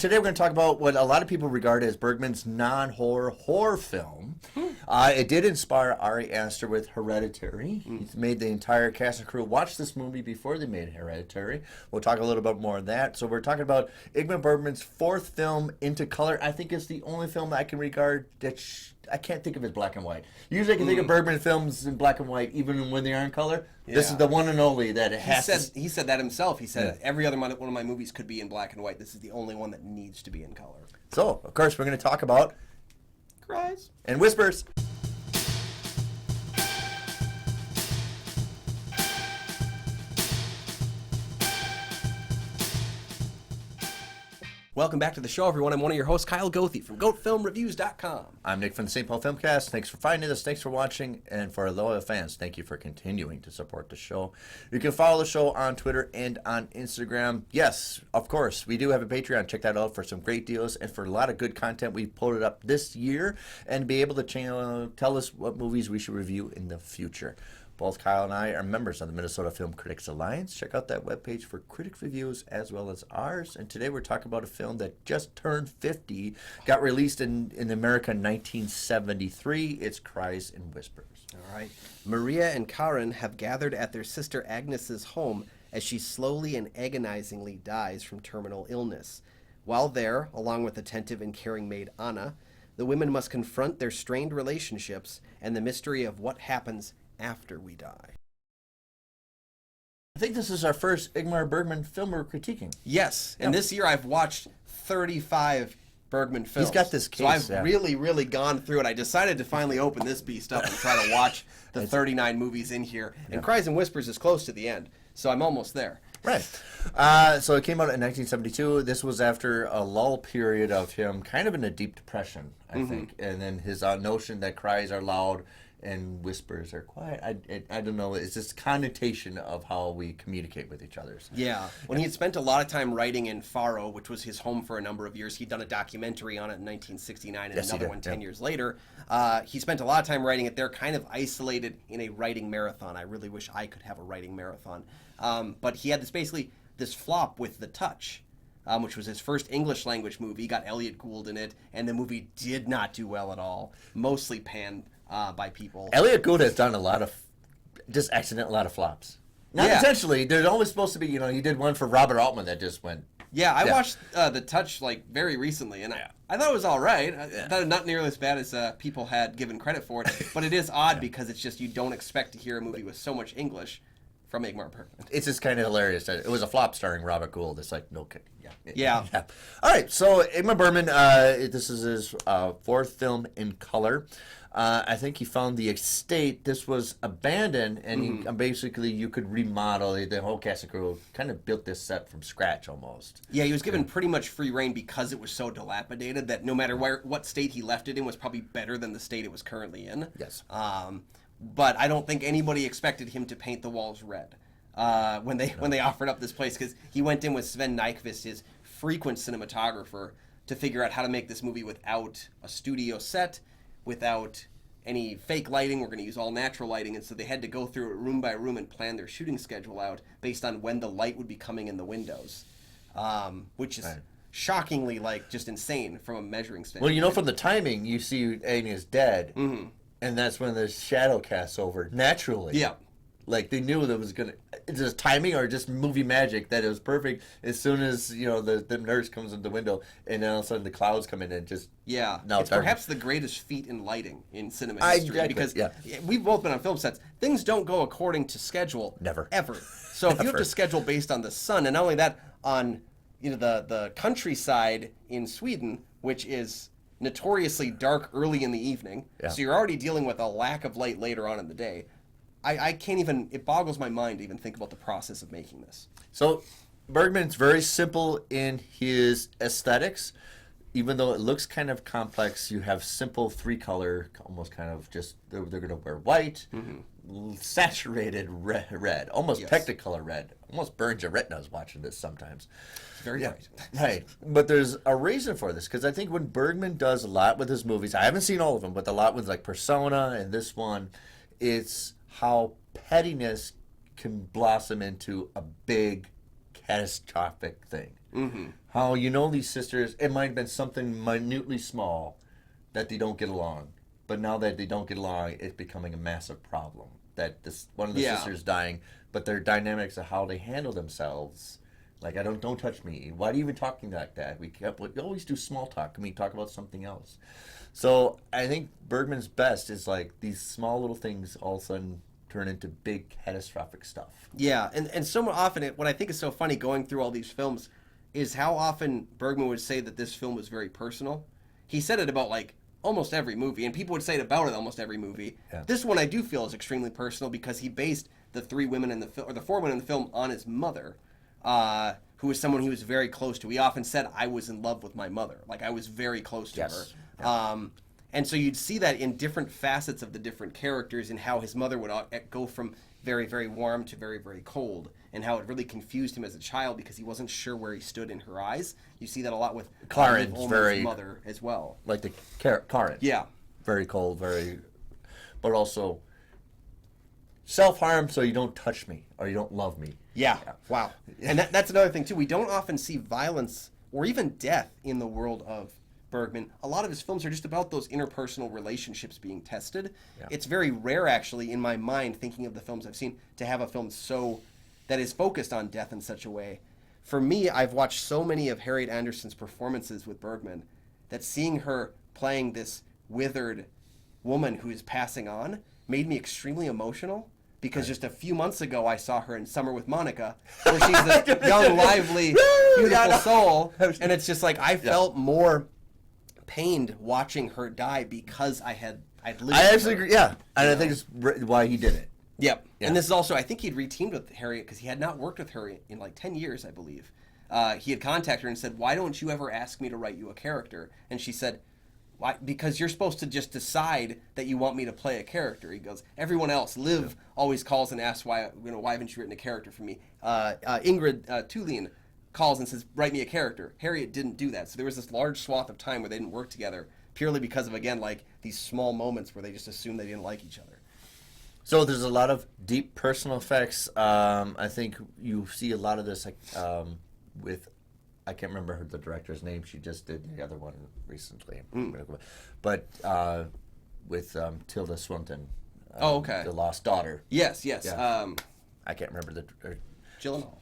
Today we're going to talk about what a lot of people regard as Bergman's non-horror horror film. It did inspire Ari Aster with Hereditary. He's made the entire cast and crew watch this movie before they made Hereditary. We'll talk a little bit more of that. So we're talking about Ingmar Bergman's fourth film into color. I think it's the only film that I can regard that I can't think of as black and white. Usually I can think of Bergman films in black and white even when they are in color. Yeah. This is the one and only that it has He said that himself. He said every other one of my movies could be in black and white. This is the only one that needs to be in color. So, of course, we're going to talk about Cries and Whispers. Welcome back to the show, everyone. I'm one of your hosts, Kyle Goethe from GoatFilmReviews.com. I'm Nick from the St. Paul Filmcast. Thanks for finding us. Thanks for watching. And for our loyal fans, thank you for continuing to support the show. You can follow the show on Twitter and on Instagram. Yes, of course, we do have a Patreon. Check that out for some great deals and for a lot of good content we've pulled up this year and be able to tell us what movies we should review in the future. Both Kyle and I are members of the Minnesota Film Critics Alliance. Check out that webpage for critic reviews as well as ours. And today we're talking about a film that just turned 50, got released in America in 1973. It's Cries and Whispers. All right. Maria and Karen have gathered at their sister Agnes's home as she slowly and agonizingly dies from terminal illness. While there, along with attentive and caring maid Anna, the women must confront their strained relationships and the mystery of what happens after we die. I think this is our first Ingmar Bergman film we're critiquing. Yes, and this year I've watched 35 Bergman films. He's got this case. So I've really gone through it. I decided to finally open this beast up and try to watch the 39 movies in here. And Cries and Whispers is close to the end, so I'm almost there. Right. So it came out in 1972. This was after a lull period of him kind of in a deep depression, I think. And then his notion that cries are loud and whispers are quiet. I don't know. It's just connotation of how we communicate with each other. Yeah. When he had spent a lot of time writing in Faro, which was his home for a number of years, he'd done a documentary on it in 1969 and another one 10 years later. He spent a lot of time writing it there, kind of isolated in a writing marathon. I really wish I could have a writing marathon. But he had this flop with The Touch, which was his first English language movie. He got Elliot Gould in it, and the movie did not do well at all. Mostly panned by people. Elliot Gould has done a lot of flops. Not intentionally. There's always supposed to be, he did one for Robert Altman that just went. Yeah, I watched The Touch very recently, and I thought it was all right. I thought it not nearly as bad as people had given credit for it, but it is odd because it's just you don't expect to hear a movie with so much English from Ingmar Bergman. It's just kind of hilarious. It was a flop starring Robert Gould. It's like, no kidding. Yeah. All right, so Ingmar Bergman, this is his fourth film in color. I think he found the estate. This was abandoned, and basically you could remodel it. The whole cast and crew kind of built this set from scratch almost. Yeah, he was given pretty much free reign because it was so dilapidated that no matter what state he left it in was probably better than the state it was currently in. Yes. But I don't think anybody expected him to paint the walls red when they offered up this place, because he went in with Sven Nykvist, his frequent cinematographer, to figure out how to make this movie without a studio set, without any fake lighting. We're going to use all natural lighting, and so they had to go through it room by room and plan their shooting schedule out based on when the light would be coming in the windows, which is shockingly just insane from a measuring standpoint. Well, from the timing, you see Amy is dead, and that's when the shadow casts over naturally. Yeah. Like they knew that was gonna. It's just timing or just movie magic that it was perfect. As soon as the nurse comes in the window, and then all of a sudden the clouds come in and just It's perhaps the greatest feat in lighting in cinema history because we've both been on film sets. Things don't go according to schedule. Never. Ever. So if you have to schedule based on the sun, and not only that, on the countryside in Sweden, which is notoriously dark early in the evening, so you're already dealing with a lack of light later on in the day. I can't even, it boggles my mind to even think about the process of making this. So Bergman's very simple in his aesthetics. Even though it looks kind of complex, you have simple three-color, almost kind of just, they're going to wear white, saturated red, almost Technicolor red. Almost burns your retinas watching this sometimes. It's very bright. Right. But there's a reason for this, because I think when Bergman does a lot with his movies, I haven't seen all of them, but a lot with like Persona and this one, it's how pettiness can blossom into a big catastrophic thing. How you know these sisters, it might have been something minutely small that they don't get along. But now that they don't get along, it's becoming a massive problem. That this one of the sisters dying, but their dynamics of how they handle themselves. Like, don't touch me. Why are you even talking like that? We always do small talk. Can we talk about something else? So I think Bergman's best is like these small little things all of a sudden turn into big catastrophic stuff. Yeah, and so often, what I think is so funny going through all these films is how often Bergman would say that this film was very personal. He said it about like almost every movie, and people would say it about almost every movie. Yeah. This one I do feel is extremely personal because he based the 3 women in the film, or the 4 women in the film, on his mother, who was someone he was very close to. He often said, "I was in love with my mother." Like, I was very close to her. Yeah. And so you'd see that in different facets of the different characters and how his mother would go from very, very warm to very, very cold, and how it really confused him as a child because he wasn't sure where he stood in her eyes. You see that a lot with Karen's Liv very Ullmann's mother as well. Like the Karen. Yeah. Very cold, but also self-harm so you don't touch me or you don't love me. Yeah. Wow. And that's another thing, too. We don't often see violence or even death in the world of Bergman. A lot of his films are just about those interpersonal relationships being tested. Yeah. It's very rare, actually, in my mind, thinking of the films I've seen, to have a film that is focused on death in such a way. For me, I've watched so many of Harriet Anderson's performances with Bergman that seeing her playing this withered woman who is passing on made me extremely emotional. Because just a few months ago, I saw her in Summer with Monica, where she's this young, lively, beautiful soul. And it's just like, I felt more pained watching her die because I'd lived I with actually her. agree. Yeah, and I think it's why he did it. Yep. Yeah. And this is also, I think he'd reteamed with Harriet because he had not worked with her in like 10 years, I believe. He had contacted her and said, "Why don't you ever ask me to write you a character?" And she said, "Why? Because you're supposed to just decide that you want me to play a character." He goes, "Everyone else, Liv always calls and asks why haven't you written a character for me?" Ingrid Tulien calls and says, "Write me a character." Harriet didn't do that. So there was this large swath of time where they didn't work together purely because of, again, like these small moments where they just assumed they didn't like each other. So there's a lot of deep personal effects. I think you see a lot of this with, I can't remember the director's name. She just did the other one recently. But with Tilda Swinton. Oh, okay. The Lost Daughter. Yes. Yeah. I can't remember Gyllenhaal.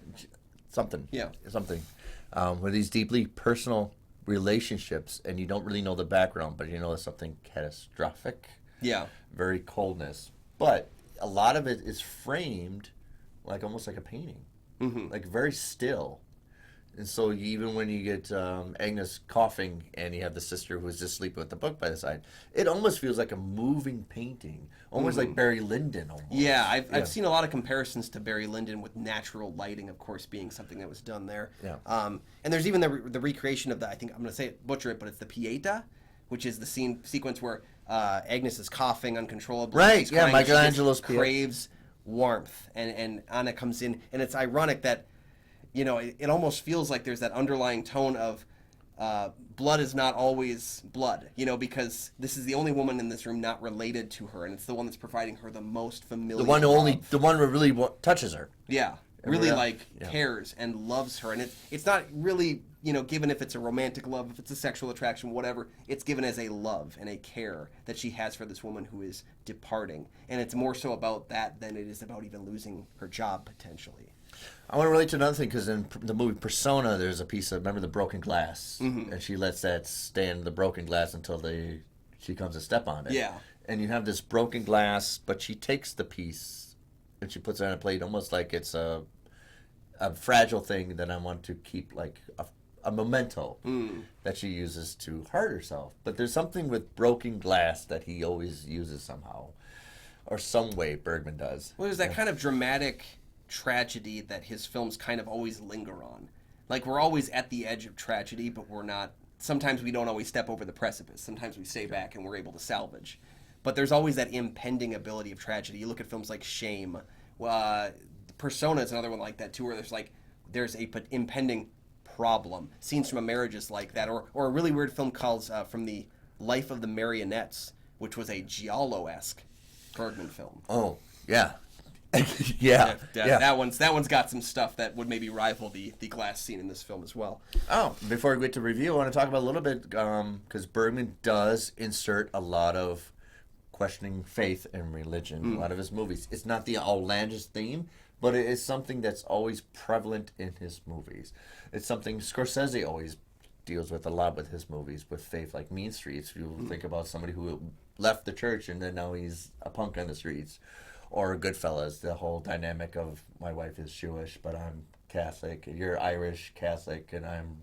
something. Yeah. Something. Where these deeply personal relationships, and you don't really know the background, but you know it's something catastrophic. Yeah. Very coldness. But a lot of it is framed like almost like a painting. Like very still. And so even when you get Agnes coughing and you have the sister who's just sleeping with the book by the side, it almost feels like a moving painting, almost like Barry Lyndon almost. Yeah, I've seen a lot of comparisons to Barry Lyndon with natural lighting, of course, being something that was done there. Yeah. And there's even the recreation of I think I'm going to say it, butcher it, but it's the Pieta, which is the sequence where Agnes is coughing uncontrollably. Right, She's yeah, crying, Michelangelo's she Pieta. craves warmth, and Anna comes in, and it's ironic that, you know, it almost feels like there's that underlying tone of blood is not always blood, you know, because this is the only woman in this room not related to her, and it's the one that's providing her the most familiar The one who really touches her. Yeah, really cares and loves her, and it's not really, you know, given if it's a romantic love, if it's a sexual attraction, whatever. It's given as a love and a care that she has for this woman who is departing, and it's more so about that than it is about even losing her job potentially. I want to relate to another thing because in the movie Persona, there's a piece of, remember the broken glass, and she lets that stand the broken glass until she comes to step on it. Yeah. And you have this broken glass, but she takes the piece and she puts it on a plate, almost like it's a fragile thing that I want to keep, like a memento that she uses to hurt herself. But there's something with broken glass that he always uses somehow, or some way Bergman does. Well, there's that kind of dramatic tragedy that his films kind of always linger on. Like, we're always at the edge of tragedy, but we're not. Sometimes we don't always step over the precipice. Sometimes we stay back and we're able to salvage. But there's always that impending ability of tragedy. You look at films like Shame. Persona is another one like that too, where there's a impending problem. Scenes from a Marriage is like that, or a really weird film called From the Life of the Marionettes, which was a Giallo-esque Bergman film. Oh, yeah. Yeah. That one's got some stuff that would maybe rival the glass scene in this film as well. Oh, before we get to review, I want to talk about a little bit, because Bergman does insert a lot of questioning faith and religion in a lot of his movies. It's not the outlandish theme, but it is something that's always prevalent in his movies. It's something Scorsese always deals with a lot with his movies, with faith, like Mean Streets. You think about somebody who left the church and then now he's a punk on the streets. Or Goodfellas, the whole dynamic of my wife is Jewish, but I'm Catholic, and you're Irish Catholic, and I'm,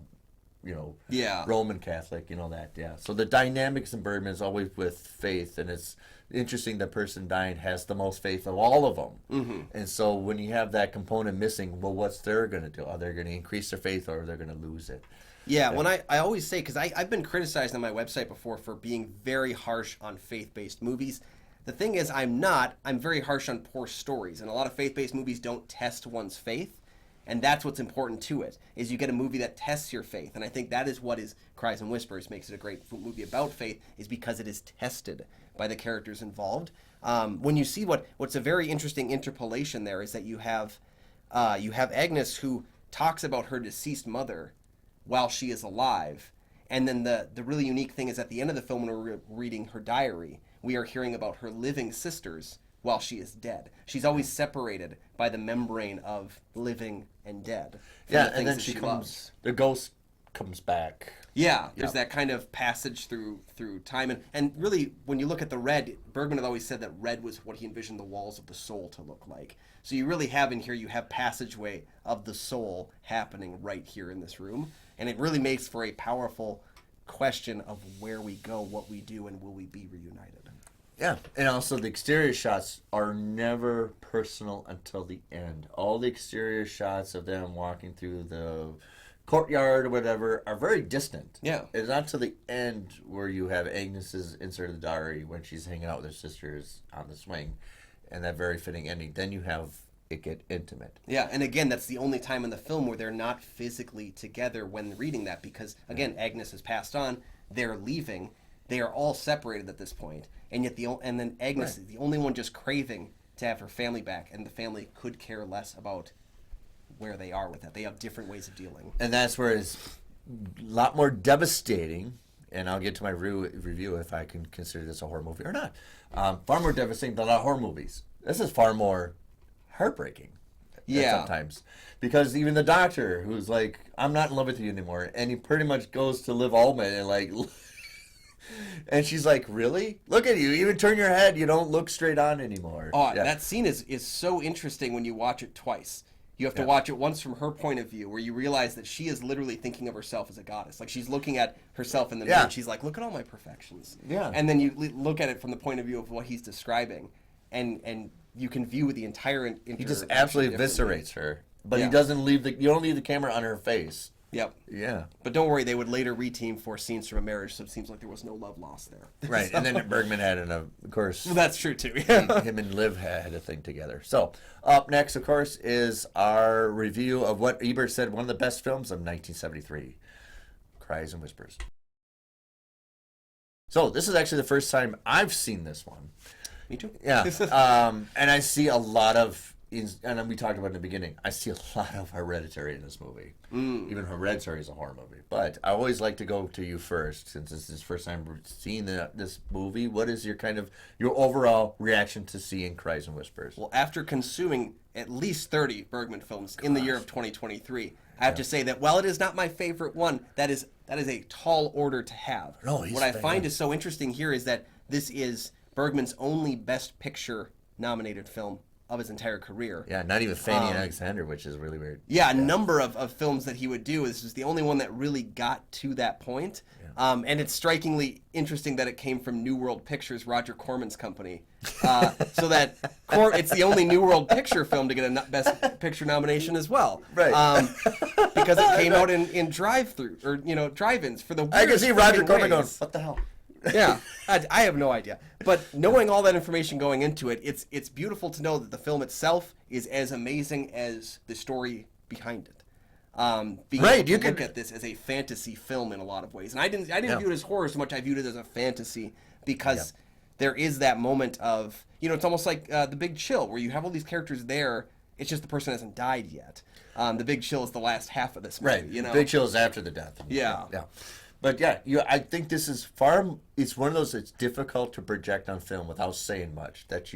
Roman Catholic, that, yeah. So the dynamics in Bergman is always with faith, and it's interesting the person dying has the most faith of all of them. Mm-hmm. And so when you have that component missing, well, what's they're going to do? Are they going to increase their faith, or are they going to lose it? Yeah, when I always say, because I've been criticized on my website before for being very harsh on faith-based movies. The thing is, I'm very harsh on poor stories, and a lot of faith-based movies don't test one's faith, and that's what's important to it, is you get a movie that tests your faith, and I think that is what is Cries and Whispers makes it a great movie about faith, is because it is tested by the characters involved. When you see what's a very interesting interpolation there is that you have Agnes, who talks about her deceased mother while she is alive, and then the really unique thing is at the end of the film when we're reading her diary, we are hearing about her living sisters while she is dead. She's always separated by the membrane of living and dead. Yeah, and then the ghost comes back. Yeah, there's that kind of passage through time. And really, when you look at the red, Bergman had always said that red was what he envisioned the walls of the soul to look like. So you really have in here, you have passageway of the soul happening right here in this room. And it really makes for a powerful question of where we go, what we do, and will we be reunited. Yeah, and also the exterior shots are never personal until the end. All the exterior shots of them walking through the courtyard or whatever are very distant. Yeah. It's not till the end where you have Agnes's insert of the diary when she's hanging out with her sisters on the swing, and that very fitting ending. Then you have it get intimate. Yeah, and again, that's the only time in the film where they're not physically together when reading that, because, again, Agnes has passed on, they're leaving, they are all separated at this point, and yet then Agnes is the only one just craving to have her family back, and the family could care less about where they are with that. They have different ways of dealing. And that's where it's a lot more devastating, and I'll get to my review if I can consider this a horror movie or not. Far more devastating than a lot of horror movies. This is far more heartbreaking. Sometimes. Because even the doctor, who's like, I'm not in love with you anymore, and he pretty much goes to Liv Ullmann and like... And she's like, really? Look at you. Even turn your head. You don't look straight on anymore. Oh, yeah. That scene is so interesting when you watch it twice. You have to watch it once from her point of view, where you realize that she is literally thinking of herself as a goddess. Like, she's looking at herself in the mirror, and she's like, look at all my perfections. Yeah. And then you look at it from the point of view of what he's describing, and you can view the entire... He just absolutely eviscerates her. But he doesn't leave you don't leave the camera on her face. Yep. Yeah. But don't worry, they would later reteam for Scenes from a Marriage, so it seems like there was no love lost there. Right, and then Bergman had, of course... Well, that's true, too. him and Liv had a thing together. So, up next, of course, is our review of what Ebert said one of the best films of 1973, Cries and Whispers. So, this is actually the first time I've seen this one. Me too. Yeah, and I see a lot of... and we talked about it in the beginning, I see a lot of Hereditary in this movie. Even Hereditary is a horror movie. But I always like to go to you first, since this is the first time seeing this movie. What is your overall reaction to seeing Cries and Whispers? Well, after consuming at least 30 Bergman films in the year of 2023, I have to say that while it is not my favorite one, that is a tall order to have. No, what I find is so interesting here is that this is Bergman's only Best Picture nominated film of his entire career. Yeah, not even Fanny and Alexander, which is really weird. Yeah, a number of films that he would do. This is the only one that really got to that point. Yeah. And it's strikingly interesting that it came from New World Pictures, Roger Corman's company. So that it's the only New World Picture film to get a Best Picture nomination as well. Right. Because it came out in drive-through, or, drive-ins for the weirdest I can see Roger Corman ways. going, what the hell? Yeah, I have no idea. But knowing all that information going into it, it's beautiful to know that the film itself is as amazing as the story behind it. Being able to look at this as a fantasy film in a lot of ways, and I didn't view it as horror so much. I viewed it as a fantasy because there is that moment of, it's almost like The Big Chill, where you have all these characters there. It's just the person hasn't died yet. The Big Chill is the last half of this movie. Right. Big Chill is after the death. Yeah. Yeah. But yeah, I think this is it's one of those that's difficult to project on film without saying much, that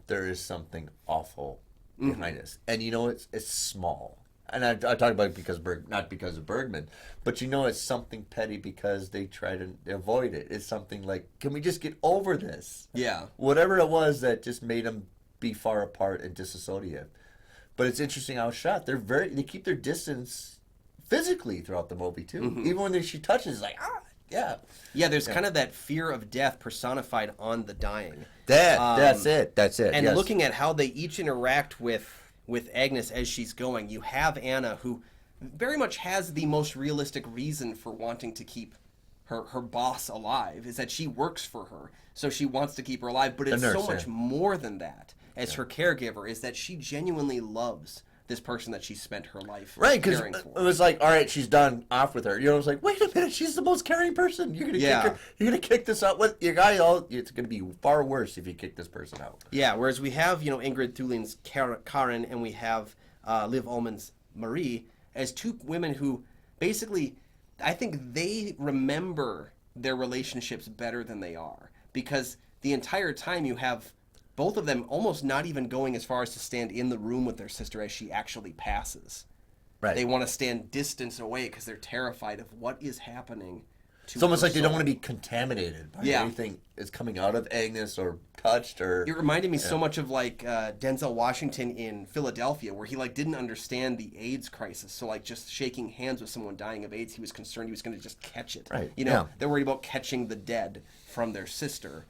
there is something awful behind this. And it's small. And I talk about it because not because of Bergman, but it's something petty because they try to avoid it. It's something like, can we just get over this? Yeah. Whatever it was that just made them be far apart and disassociative. But it's interesting how it's shot. They keep their distance physically throughout the movie too. Even when she touches, it's like, yeah. Yeah, there's kind of that fear of death personified on the dying. That's it. And yes. looking at how they each interact with Agnes as she's going, you have Anna, who very much has the most realistic reason for wanting to keep her boss alive, is that she works for her, so she wants to keep her alive. But it's so much more than that. As her caregiver, is that she genuinely loves this person that she spent her life caring for. It was like, all right, she's done, off with her. It was like, wait a minute, she's the most caring person. You're gonna kick her. You're gonna kick this out. What your guy? It's gonna be far worse if you kick this person out. Yeah. Whereas we have Ingrid Thuling's Karen, and we have Liv Ullmann's Marie as two women who basically, I think they remember their relationships better than they are, because the entire time you have both of them almost not even going as far as to stand in the room with their sister as she actually passes. Right. They want to stand distance away because they're terrified of what is happening to It's almost her like they don't soul. want to be contaminated by anything that's coming out of Agnes or touched or. It reminded me so much of like Denzel Washington in Philadelphia, where he didn't understand the AIDS crisis. So just shaking hands with someone dying of AIDS, he was concerned he was going to just catch it. Right. They're worried about catching the dead from their sister.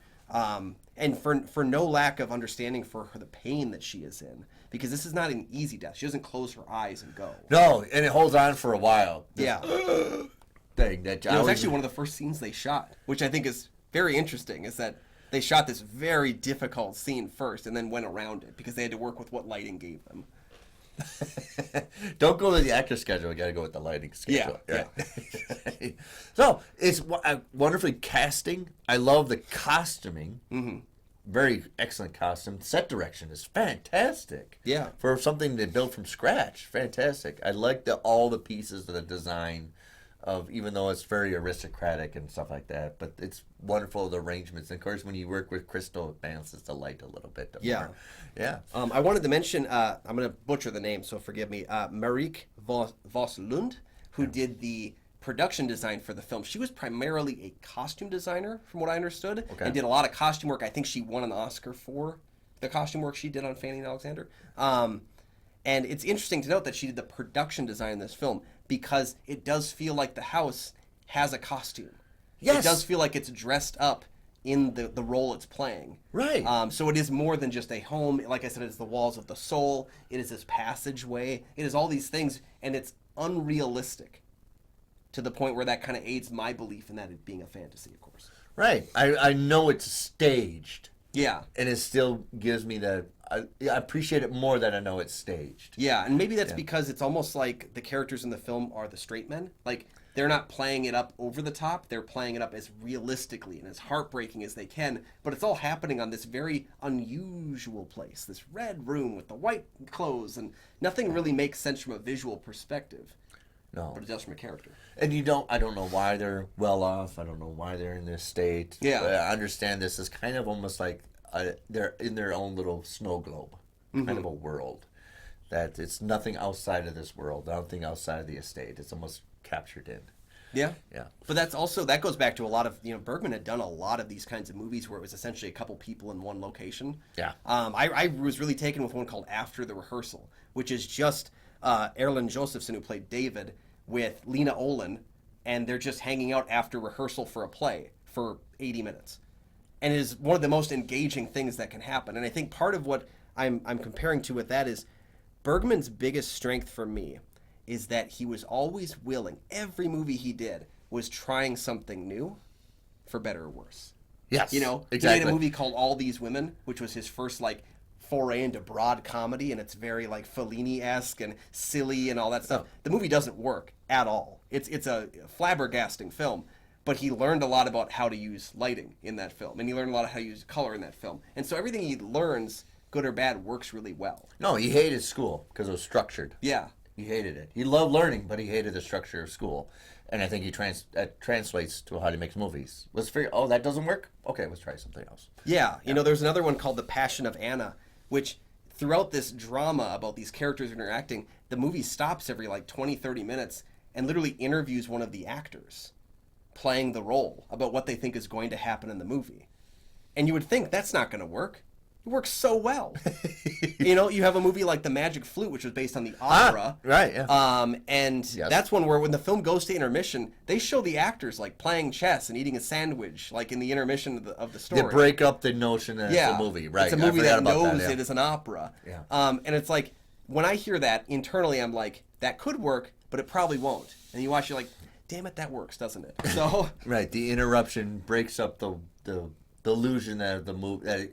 And for no lack of understanding for her, the pain that she is in, because this is not an easy death. She doesn't close her eyes and go. No, and it holds on for a while. Yeah. Thing that It was actually one of the first scenes they shot, which I think is very interesting, is that they shot this very difficult scene first and then went around it because they had to work with what lighting gave them. Don't go with the actor schedule. You got to go with the lighting schedule. Yeah. So it's wonderfully casting. I love the costuming. Very excellent costume. Set direction is fantastic. Yeah. For something they built from scratch, fantastic. I like all the pieces of the design of, even though it's very aristocratic and stuff like that, but it's wonderful, the arrangements. And of course, when you work with crystal, it balances the light a little bit more. Yeah. I wanted to mention, I'm going to butcher the name, so forgive me, Marieke Voslund, who did the production design for the film. She was primarily a costume designer, from what I understood, and did a lot of costume work. I think she won an Oscar for the costume work she did on Fanny and Alexander. And it's interesting to note that she did the production design in this film, because it does feel like the house has a costume. Yes. It does feel like it's dressed up in the role it's playing. Right. So it is more than just a home. Like I said, it's the walls of the soul. It is this passageway. It is all these things, and it's unrealistic to the point where that kind of aids my belief in that it being a fantasy, of course. Right. I know it's staged. Yeah. And it still gives me that. I appreciate it more that I know it's staged. Yeah, and maybe that's because it's almost like the characters in the film are the straight men. Like, they're not playing it up over the top. They're playing it up as realistically and as heartbreaking as they can. But it's all happening on this very unusual place, this red room with the white clothes, and nothing really makes sense from a visual perspective. No. But it does from a character. And I don't know why they're well off. I don't know why they're in this state. Yeah. But I understand this is kind of almost like they're in their own little snow globe, kind of a world. That it's nothing outside of this world, nothing outside of the estate. It's almost captured in. Yeah. Yeah. But that goes back to a lot of, Bergman had done a lot of these kinds of movies where it was essentially a couple people in one location. Yeah. I was really taken with one called After the Rehearsal, which is just Erland Josephson, who played David, with Lena Olin, and they're just hanging out after rehearsal for a play for 80 minutes. And it is one of the most engaging things that can happen. And I think part of what I'm comparing to with that is Bergman's biggest strength for me is that he was always willing. Every movie he did was trying something new, for better or worse. Yes. Exactly. He made a movie called All These Women, which was his first foray into broad comedy, and it's very Fellini-esque and silly and all that stuff. The movie doesn't work at all. It's a flabbergasting film, but he learned a lot about how to use lighting in that film, and he learned a lot of how to use color in that film. And so everything he learns, good or bad, works really well. No, he hated school because it was structured. Yeah. He hated it. He loved learning, but he hated the structure of school. And I think that translates to how he makes movies. Let's figure, oh, that doesn't work? Okay, let's try something else. Yeah. You know, there's another one called The Passion of Anna, which throughout this drama about these characters interacting, the movie stops every like 20, 30 minutes and literally interviews one of the actors playing the role about what they think is going to happen in the movie. And you would think that's not going to work. It works so well. You know, you have a movie like The Magic Flute, which was based on the opera. Right, yeah. And that's one where when the film goes to intermission, they show the actors like playing chess and eating a sandwich, like in the intermission of the story. They break up the notion that it's a movie, right? It's a movie that knows it is an opera. Yeah. And it's like, when I hear that, internally I'm like, that could work, but it probably won't. And you watch, you're like, damn it, that works, doesn't it? So right, the interruption breaks up the illusion that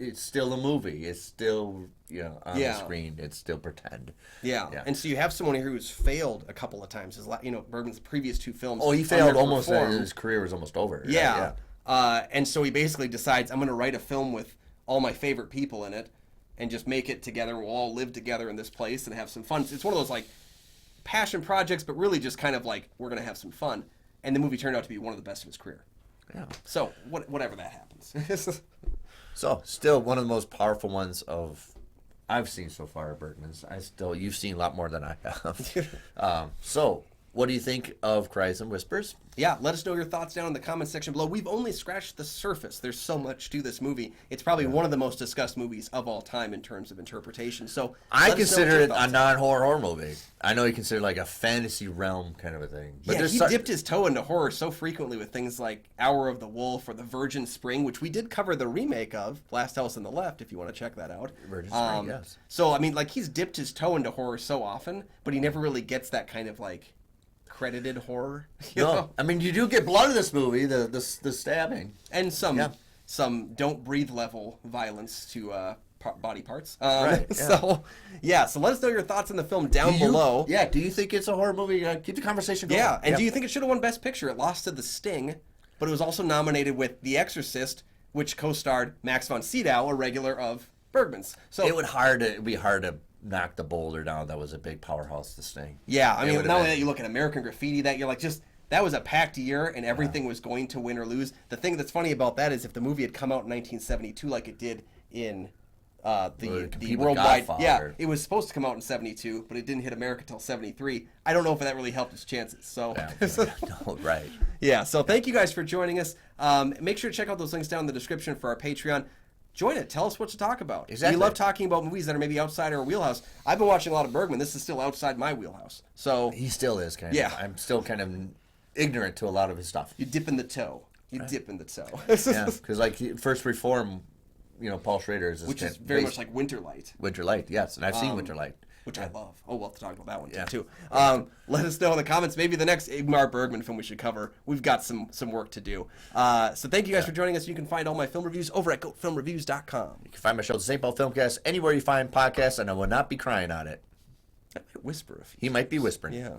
it's still a movie. It's still on the screen. It's still pretend. Yeah. And so you have someone here who's failed a couple of times. Bergman's previous two films. Oh, he failed almost. His career was almost over. Yeah. Right? And so he basically decides, I'm going to write a film with all my favorite people in it, and just make it together. We'll all live together in this place and have some fun. It's one of those like passion projects, but really just kind of like we're going to have some fun. And the movie turned out to be one of the best of his career. Yeah. So whatever that happens. So still one of the most powerful ones I've seen so far, Bergman's. You've seen a lot more than I have. So what do you think of Cries and Whispers? Yeah, let us know your thoughts down in the comment section below. We've only scratched the surface. There's so much to this movie. It's probably one of the most discussed movies of all time in terms of interpretation. So I consider it a non-horror movie. I know you consider it like a fantasy realm kind of a thing. But yeah, he dipped his toe into horror so frequently with things like Hour of the Wolf or The Virgin Spring, which we did cover the remake of, Last House on the Left, if you want to check that out. Virgin Spring, yes. So, I mean, like, he's dipped his toe into horror so often, but he never really gets that kind of, like, credited horror. You know? I mean, you do get blood in this movie, the stabbing. And some don't breathe level violence to body parts. Right. Yeah. So let us know your thoughts on the film down below. Yeah, do you think it's a horror movie? Keep the conversation going. Yeah, and do you think it should have won Best Picture? It lost to The Sting, but it was also nominated with The Exorcist, which co-starred Max von Sydow, a regular of Bergman's. So it would be hard to knock the Boulder down. That was a big powerhouse, The Sting. Yeah, I mean, not only that, you look at American Graffiti, that you're like, that was a packed year, and everything was going to win or lose. The thing that's funny about that is if the movie had come out in 1972 like it did in the worldwide, it was supposed to come out in 72, but it didn't hit America until 73. I don't know if that really helped its chances. So, no, right. Yeah, so thank you guys for joining us. Make sure to check out those links down in the description for our Patreon. Join it. Tell us what to talk about. Exactly. We love talking about movies that are maybe outside our wheelhouse. I've been watching a lot of Bergman. This is still outside my wheelhouse. So he still is kind of. Yeah. I'm still kind of ignorant to a lot of his stuff. You dip in the toe. Dip in the toe. Yeah, because like First Reform, Paul Schrader is which is very much like Winterlight. Winterlight, yes, and I've seen Winterlight. Which I love. Oh, we'll have to talk about that one too. Let us know in the comments. Maybe the next Ingmar Bergman film we should cover. We've got some work to do. So thank you guys for joining us. You can find all my film reviews over at goatfilmreviews.com. You can find my show, The St. Paul Filmcast, anywhere you find podcasts, and I will not be crying on it. I might whisper a few. He might be whispering. Yeah.